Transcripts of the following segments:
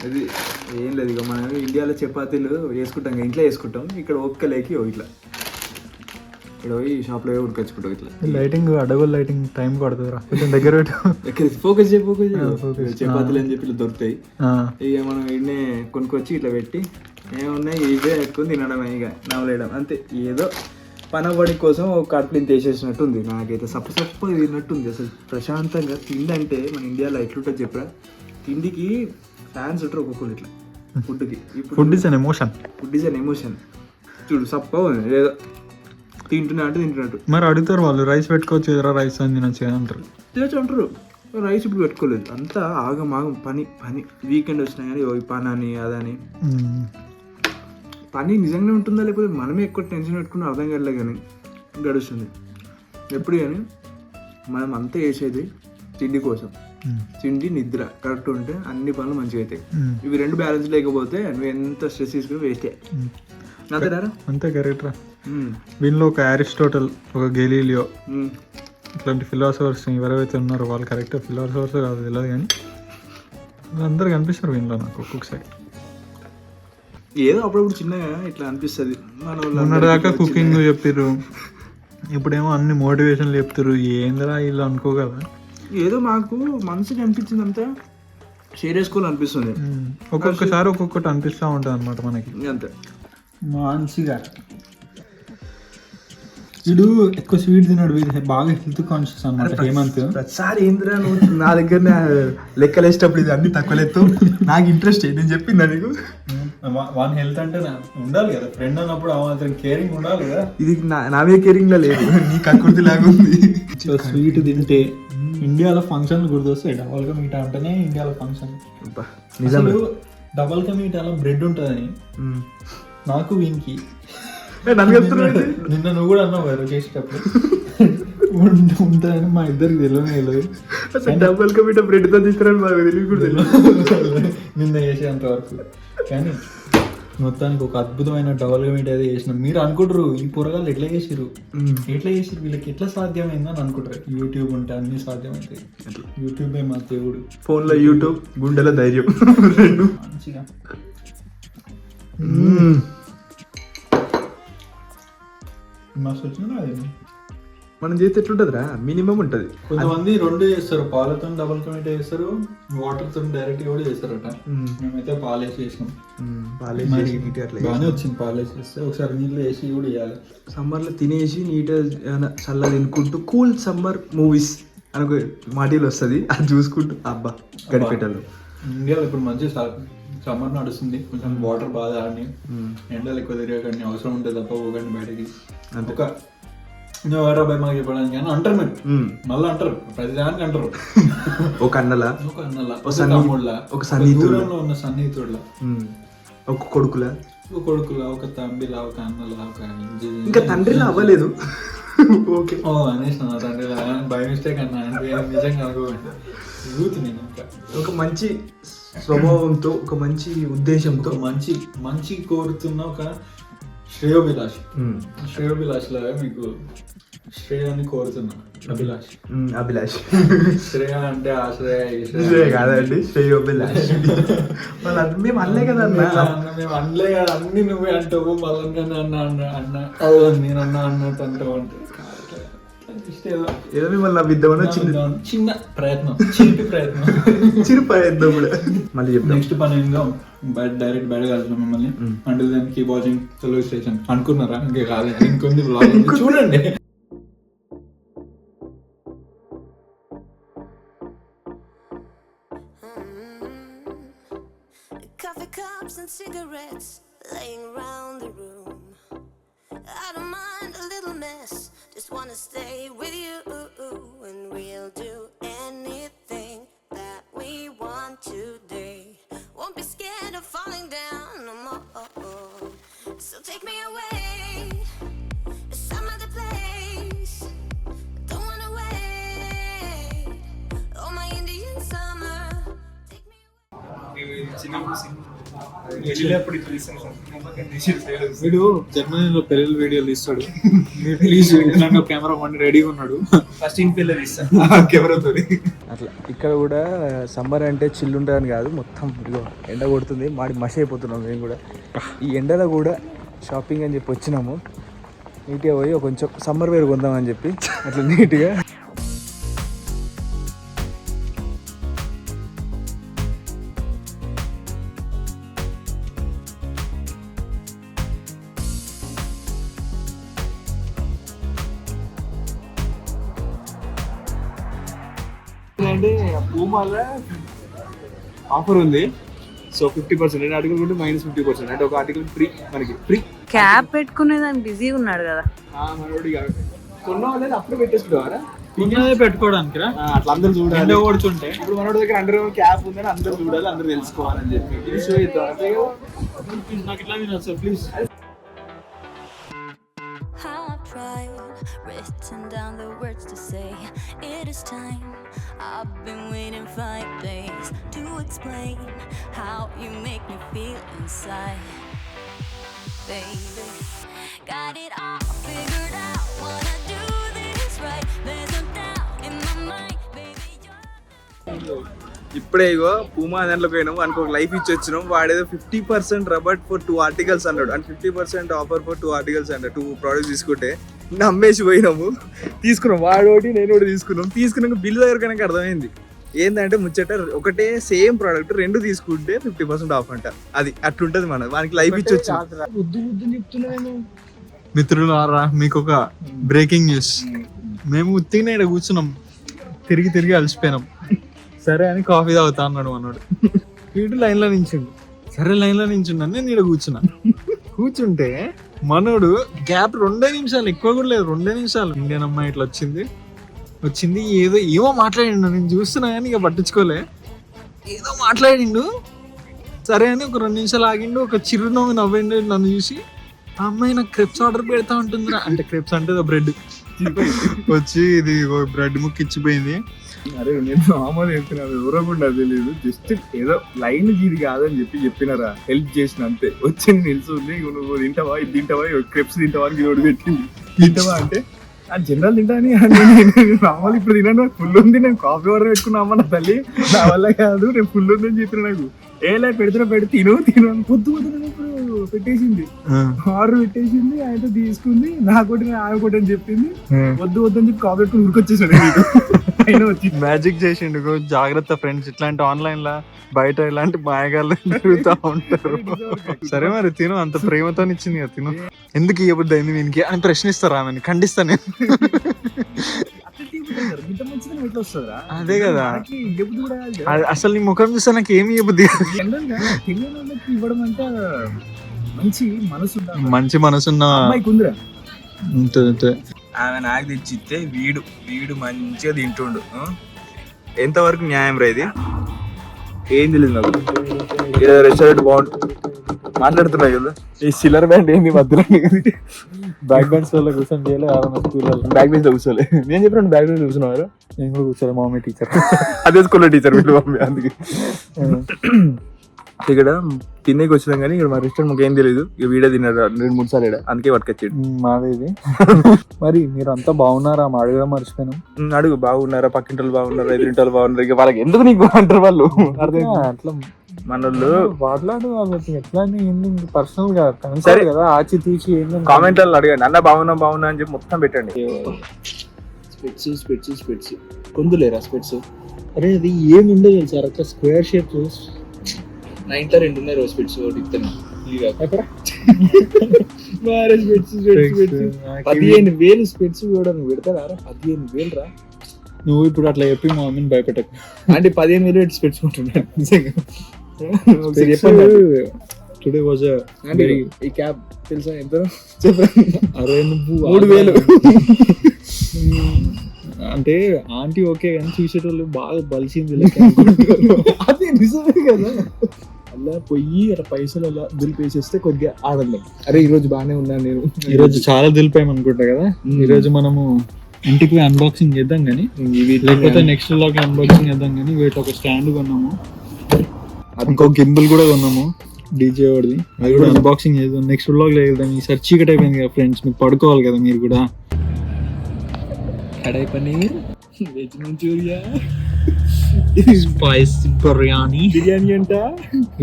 అది ఏం లేదు. ఇక మనం ఇండియాలో చపాతీలు వేసుకుంటాం, ఇంట్లో వేసుకుంటాం. ఇక్కడ ఒక్కలేకి ఇట్లా ఇక్కడ పోయి షాప్లో ఉడికొచ్చుకుంటాం. ఇట్లా లైటింగ్ అడగోల్ లైటింగ్ టైం పడుతుంది రా, కొంచెం దగ్గర పెట్టు. ఫోకస్ చపాతీలు అని చెప్పి ఇట్లా దొరుకుతాయి. ఇక మనం ఇన్నే కొనుక్కొచ్చి ఇట్లా పెట్టి ఏమున్నాయి ఇవే పెట్టుకుని తినడం, ఇక నవలేయడం అంతే. ఏదో పనబడి కోసం ఒక కడుపులు ఇంత వేసేసినట్టు ఉంది. నాకైతే సప్ప తిన్నట్టుంది అసలు. ప్రశాంతంగా తిండి అంటే మన ఇండియాలో ఎట్లుంటుంది చెప్పరా, తిండికి ఫ్యాన్స్ ఉంటారు ఒక్కొక్కరు ఇట్లా. ఫుడ్కి food is an emotion. Food is an emotion. చూడు సప్ప ఉంది, ఏదో తింటున్నట్టు. మరి అడుగుతారు వాళ్ళు, రైస్ పెట్టుకోవచ్చు ఎదురా, రైస్ అని తినొచ్చు అంటారు. తినచ్చు అంటారు. రైస్ ఇప్పుడు పెట్టుకోలేదు, అంతా ఆగం పని. వీకెండ్ వచ్చినా కానీ ఈ పని అని అదని. పని నిజంగానే ఉంటుందా లేకపోతే మనమే ఎక్కువ టెన్షన్ పెట్టుకుని అర్థం కావట్లే, కానీ గడుస్తుంది ఎప్పుడు. కానీ మనం అంతా చేసేది తిండి కోసం. తిండి నిద్ర కరెక్ట్ ఉంటే అన్ని పనులు మంచిగా అవుతాయి. ఇవి రెండు బ్యాలెన్స్ లేకపోతే నువ్వు ఎంత స్ట్రెస్ తీసుకుని వేస్టే. అంతేనా? అంతే, కరెక్ట్ రా. వీళ్ళలో ఒక అరిస్టోటల్, ఒక గెలీలియో ఇట్లాంటి ఫిలాసఫర్స్ ఎవరైతే ఉన్నారో వాళ్ళు కరెక్ట్గా ఫిలాసఫర్స్ కాదు తెలియదు, కానీ అందరు కనిపిస్తారు వీళ్ళలో నాకు ఒక్కొక్కసారి. ఏదో అప్పుడప్పుడు చిన్నగా ఇట్లా అనిపిస్తుంది. మొన్నటిదాకా కుకింగ్ చెప్పారు, ఇప్పుడేమో అన్ని మోటివేషన్లు చెప్తారు. ఏందిరా వీళ్ళు అనుకోగలరా? ఏదో మాకు మనసుకి అనిపించింది అంతా షేర్ చేసుకోవాలనిపిస్తుంది. ఒక్కొక్కసారి ఒక్కొక్కటి అనిపిస్తూ ఉంటుంది అనమాట మనకి. అంతే మంచిగా. వీడు ఎక్కువ స్వీట్ తిన్నాడు, వీడు బాగా హెల్త్ కాన్షియస్ అన్నమాట. హేమంత్ ప్రతిసారి ఏంద్రా నువ్వు నా దగ్గర లెక్కలేసేటప్పుడు ఇది అన్ని తక్కువ లెత్తు, నాకు ఇంట్రెస్ట్ నేను చెప్పిందా నీకు? వన్ హెల్త్ అంటే ఉండాలి కదా, ఫ్రెండ్ అన్నప్పుడు అతను కేరింగ్ ఉండాలి కదా. ఇది నావే కేరింగ్ లా లేదు, నీ కక్కుర్తి లాగా ఉంది. స్వీట్ తింటే ఇండియాలో ఫంక్షన్ గుర్తొస్తాయి. డబల్ కా మీఠా అంటేనే ఇండియాలో ఫంక్షన్. నిజంగా డబల్ కా మీఠాలో బ్రెడ్ ఉంటుందని నాకు వీనికి నిన్న నువ్వు కూడా అన్నావు కదా చేసేటప్పుడు ఉంటుందని మా ఇద్దరికి తెలియదు. డబల్ కా మీఠా బ్రెడ్ తో తీసుకురాని మాకు తెలియదు కూడా తెలియదు నిన్న చేసేంత వరకు. కానీ మొత్తానికి ఒక అద్భుతమైన డబల్ కా మీఠా అయితే చేసినాం. మీరు అనుకుంటారు ఈ పొరగాళ్ళు ఎట్లా చేసిరు వీళ్ళకి ఎట్లా సాధ్యమైందని అనుకుంటారు. యూట్యూబ్ ఉంటే అన్ని సాధ్యమవుతాయి. యూట్యూబే మా దేవుడు. ఫోన్లో యూట్యూబ్, గుండెలో ధైర్యం రెండు మంచిగా. మస్తు వచ్చిందా అది? మనం చేస్తే ఎట్లుంటుందిరా, మినిమం ఉంటుంది. కొంతమంది రెండు చేస్తారు, పాలతో డబల్ కా మీఠా చేస్తారు, వాటర్ తో డైరెక్ట్ కూడా చేస్తారట. మేమైతే పాలేసి చేసినాం. బాగానే వచ్చింది పాలేసి చేస్తే. ఒకసారి నీళ్ళు వేసి కూడా వేయాలి. సమ్మర్లో తినేసి నీట్గా చల్ల తినుకుంటూ కూల్ సమ్మర్ మూవీస్ అనుకో మాటీలు వస్తుంది, అది చూసుకుంటూ అబ్బా గడిపెట్టాలి. ఇండియాలో ఇప్పుడు మంచి సమ్మర్ నడుస్తుంది, కొంచెం వాటర్ బాగా ఆడి ఎండలు ఎక్కువ తిరగకండి, అవసరం ఉంటుంది తప్ప పోకండి బయటకి. ఒక అబ్బాయి మాకు చెప్పడానికి కానీ అంటారు మీరు, మళ్ళీ అంటారు, ప్రతిదానికి అంటారు. ఒక అన్నలా, ఒక తమ్ముళ్ళ, ఒక సన్నిహితుడులా, ఉన్న సన్నిహితుడులా, ఒక కొడుకులా, ఒక తండ్రిలా, ఒక అన్నలా, ఒక ఇంకా తండ్రిలా అవ్వలేదు. ఓకే అనేసిన తండ్రిలా బై మిస్టేక్ అన్నా అంటే నిజంగా ఒక మంచి స్వభావంతో, ఒక మంచి ఉద్దేశంతో, మంచి కోరుతున్న ఒక శ్రేయోభిలాష్ లాగా మీకు శ్రేయాన్ని కోరుతున్నా. అభిలాష్ శ్రేయ అంటే ఆశ్రయ కాదండి, శ్రేయోభిలాష్. మేము అనలే కదా మేము అనలే కదా, అన్ని నువ్వే అంటావు. మళ్ళీ అన్న నేనన్నా అన్నట్టు అంటావు. అంటే ఏదో మిమ్మల్ని నవ్విద్దామని చిన్న ప్రయత్నం, చిరు ప్రయత్నం కూడా. మళ్ళీ నెక్స్ట్ పని ఏందో డైరెక్ట్ బయట కలిసిన మిమ్మల్ని. అంటే దానికి కీప్ వాచింగ్ తెలుగు స్టేషన్ అనుకున్నారా? ఇంకా కాలేదు, ఇంకొంది చూడండి. Coffee cups and cigarettes laying around the room. I don't mind a little mess, just wanna stay with you, and we'll do anything that we want today. Won't be scared of falling down no more. So take me away to some other place. Don't wanna wait. Oh my Indian summer, take me away. వీడు జర్మనీలో పెళ్లి వీడియోలు తీస్తాడు, release video camera కొని రెడీగా ఉన్నాడు. First ఇంటి పిల్లలు తీస్తాను కెమెరాతో. అట్లా ఇక్కడ కూడా సమ్మర్ అంటే చిల్లు ఉంటుందని కాదు, మొత్తం ఇదిగో ఎండ కొడుతుంది, మాడి మషి అయిపోతున్నాం మేము కూడా. ఈ ఎండలో కూడా షాపింగ్ అని చెప్పి వచ్చినాము, నీట్గా పోయి కొంచెం సమ్మర్ వేర్ కొందామని చెప్పి అట్లా నీట్గా. అంటే పూమాల ఆఫర్ ఉంది, సో 50% రెండు ఆర్టికల్ ఉంటే -50%, అంటే ఒక ఆర్టికల్ ఫ్రీ, మనకి ఫ్రీ. క్యాప్ పెట్టుకునే దాన్ని బిజీగా ఉన్నాడు కదా మనోడి కొన్న వాళ్ళని అప్పుడు పెట్టేసుకుంటారా పెట్టుకోవడానికి అట్లా అందరూ చూడాలి. ఓడుచుంటే ఇప్పుడు మనోడి దగ్గర అండర్ క్యాప్ ఉందని అందరూ చూడాలి, అందరూ తెలుసుకోవాలని చెప్పి ఇది షో ఇద్దాం అంతే కదా. నాకు ఇట్లా వినొచ్చు please. I've tried, written down the words to say it is time. I've been waiting 5 days to explain how you make me feel inside. Baby, got it all figured out, wanna do this right. There's no doubt in my mind, baby, you're ఇప్పుడే ఇగో Puma దాంట్లోకి పోయినాము, అనుకో life ఇచ్చి వచ్చినాం. వాడేదో 50% రబట్ for 2 articles అన్నాడు, and 50% offer for 2 articles అన్నాడు. 2 products తీసుకుంటే నమ్మేసి పోయినాము, తీసుకున్నాం. వాడు ఒకటి నేను కూడా తీసుకున్నాక బిల్లు దగ్గర కనుక అర్థమైంది ఏంటంటే ముచ్చట ఒకటే సేమ్ ప్రోడక్ట్ 2 తీసుకుంటే 50% ఆఫ్ అంట. అది అట్లుంటది మన వానికి లైఫ్ ఇచ్చి వచ్చి. మిత్రులారా, మీకు ఒక బ్రేకింగ్ న్యూస్. మేము ఉత్తిగానే ఇక్కడ కూర్చున్నాం, తిరిగి అలసిపోయినాం. సరే అని కాఫీ తాగుతా అన్నాడు అన్నాడు. వీడు లైన్లో నించుండు. సరే లైన్లో నించున్నాను, నేను ఇక్కడ కూర్చుంటే మనోడు గ్యాప్ 2 నిమిషాలు, ఎక్కువ కూడా లేదు, 2 నిమిషాలు. ఇండియన్ అమ్మాయి ఇట్లా వచ్చింది ఏమో మాట్లాడిండు. నేను చూస్తున్నా కానీ ఇక పట్టించుకోలే, ఏదో మాట్లాడిండు. సరే అని ఒక 2 నిమిషాలు ఆగిండు, ఒక చిరునవ్వు నవ్విండు నన్ను చూసి. ఆ అమ్మాయి నాకు క్రెప్స్ ఆర్డర్ పెడతా ఉంటుందిరా అంటే, క్రెప్స్ అంటే బ్రెడ్ వచ్చి ఇది బ్రెడ్ ముక్క ఇచ్చిపోయింది. అరే నేను మామూలు చెప్పిన, ఎవరకుండా తెలియదు, జస్ట్ ఏదో లైన్ ఇది కాదని చెప్పినారా, హెల్ప్ చేసిన అంతే. వచ్చింది నిల్చుంది, నువ్వు తింటావా ఇది తింటావా, క్రెప్స్ తింటావా అని ఓడి పెట్టింది. తింటావా అంటే జనరల్ తింటా అని మామూలు ఇప్పుడు తిన్నాను, ఫుల్ ఉంది, నేను కాఫీ ఆర్డర్ పెట్టుకున్నామా నా తల్లి, నా వల్ల కాదు, నేను ఫుల్ ఉందని చెప్పిన. నాకు ఏలా పెడితే తిను అని పొద్దు ఇప్పుడు పెట్టేసింది, ఆర్డర్ పెట్టేసింది. ఆయన తీసుకుంది, నాకోటి ఆమె కొట్టి అని చెప్పింది. వద్దు అని చెప్పి కాఫీ పెట్టుకుని ఉరికొచ్చేసాడు. మ్యాజిక్ చేసిండు. జాగ్రత్త ఫ్రెండ్స్, ఇట్లాంటి ఆన్లైన్ లా బయట ఇలాంటి మాయగాళ్ళు తిరుగుతూ ఉంటారు. సరే మరి తిను, అంత ప్రేమతో ఇచ్చింది కదా, తిను. ఎందుకు ఇవ్వబుద్ది అయింది వీనికి అని ప్రశ్నిస్తారు ఆమెను, ఖండిస్తా నేను. అదే కదా, అసలు నీ ముఖం చూస్తే నాకు ఏమి ఇవ్వబుద్ది. ఇవ్వడం అంటే మంచి మనసున్న అంతే. ఆమె నాకు తెచ్చిస్తే వీడు మంచిగా తింటుండు. ఎంతవరకు న్యాయం రా ఇది? ఏం తెలియదు నాకు. రెస్టారెంట్ బాగుంటుంది మాట్లాడుతున్నాయి కదా, ఈ సిల్లర్ బ్యాండ్ ఏంది మధ్యలో? బ్యాక్ బెంచ్ లో కూర్చొని చేయలే, స్కూల్లో బ్యాక్ బెంచ్ లో కూర్చోలే. నేను చెప్పిన బ్యాక్ బెంచ్ కూర్చున్నారు, నేను కూడా కూర్చోలే. మా మమ్మీ టీచర్, అదే స్కూల్లో టీచర్ వీళ్ళు మమ్మీ. అందుకే ఇక్కడ తినేకి వచ్చినాం కానీ ఇక్కడ మా రెస్టారెంట్ మాకు ఏం తెలియదు. ఇక వీడే తిన్నాడు 2-3 సార్లు ఇక్కడ, అందుకే పట్టుకొచ్చాడు. మాదేది. మరి మీరు అంతా బాగున్నారా? మా అడుగుదా మర్చిపోయినాం. అడుగు, బాగున్నారా, పక్కింటోళ్ళు బాగున్నారా, ఎదురింటోళ్ళు బాగున్నారు. ఇక వాళ్ళకి ఎందుకు నీకు అంటారు వాళ్ళు, అట్లా మనోళ్ళు మాట్లాడు. వాళ్ళకి ఎట్లా ఏంది పర్సనల్ గా సరే కదా, ఆచి తూచి ఏంది కామెంట్లలో అడగండి. అన్న బాగున్నా అని చెప్పి మొత్తం పెట్టండి. స్పెట్స్ కొందులేరా స్పెట్స్? అరే అది ఏమి ఉండదు సార్, ఒక స్క్వేర్ షేప్. 9 2 ఉన్నాయి రోజు స్పెట్స్, ఒకటి ఇస్తాను. 15,000 స్పెట్స్ కూడా నువ్వు పెడతారా? 15,000 రా. నువ్వు ఇప్పుడు అట్లా చెప్పి మా మమ్మీని భయపెట్టకు. అంటే 15,000 స్పెట్స్ కొంటున్నాను. టుడే వాజ్ ఈ క్యాబ్ తెలుసా ఎంత చెప్పరా? అరే నువ్వు 3,000. అంటే ఆంటీ ఓకే కానీ చూసేటోళ్ళు బాగా బలిసింది. అదే నిజమే కదా. అలా పోయి అలా పైసలు అలా దులిపేసేస్తే కొద్దిగా ఆడలేం. అరే ఈ రోజు బాగానే ఉన్నాను నేను. ఈ రోజు చాలా దులిపాము అనుకుంటా కదా. ఈ రోజు మనము ఇంటికి అన్బాక్సింగ్ చేద్దాం కానీ, లేకపోతే నెక్స్ట్ వ్లాగ్ అన్బాక్సింగ్ చేద్దాం కానీ. వీటి ఒక స్టాండ్ కొన్నాము, ఇంకో గింబుల్ కూడా కొన్నాము. డీజే వాడిది అది కూడా అన్బాక్సింగ్ చేద్దాం నెక్స్ట్ వ్లాగ్ లో వెళ్దాం. ఈసారి చీకటి అయిపోయింది కదా ఫ్రెండ్స్, మీరు పడుకోవాలి కదా మీరు కూడా. Kadai paneer, veg Manchurian, spice biryani. Biryani అంట,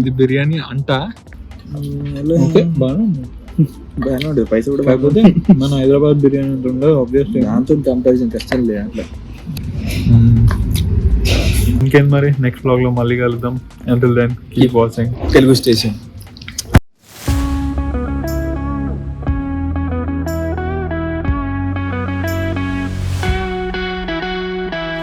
ఇది బిర్యానీ అంట. ఓకే బాగా బాగానే ఉంటుంది, పైసా కూడా కాకపోతే మన హైదరాబాద్ బిర్యానీ ఉంటుందో ఆబ్వియస్లీ దాంతో కంపారిజన్ కష్టం లేదు అట్లా. ఇంకేం మరి నెక్స్ట్ వ్లాగ్ లో మళ్ళీ కలుద్దాం. Until then, keep watching Telugu station.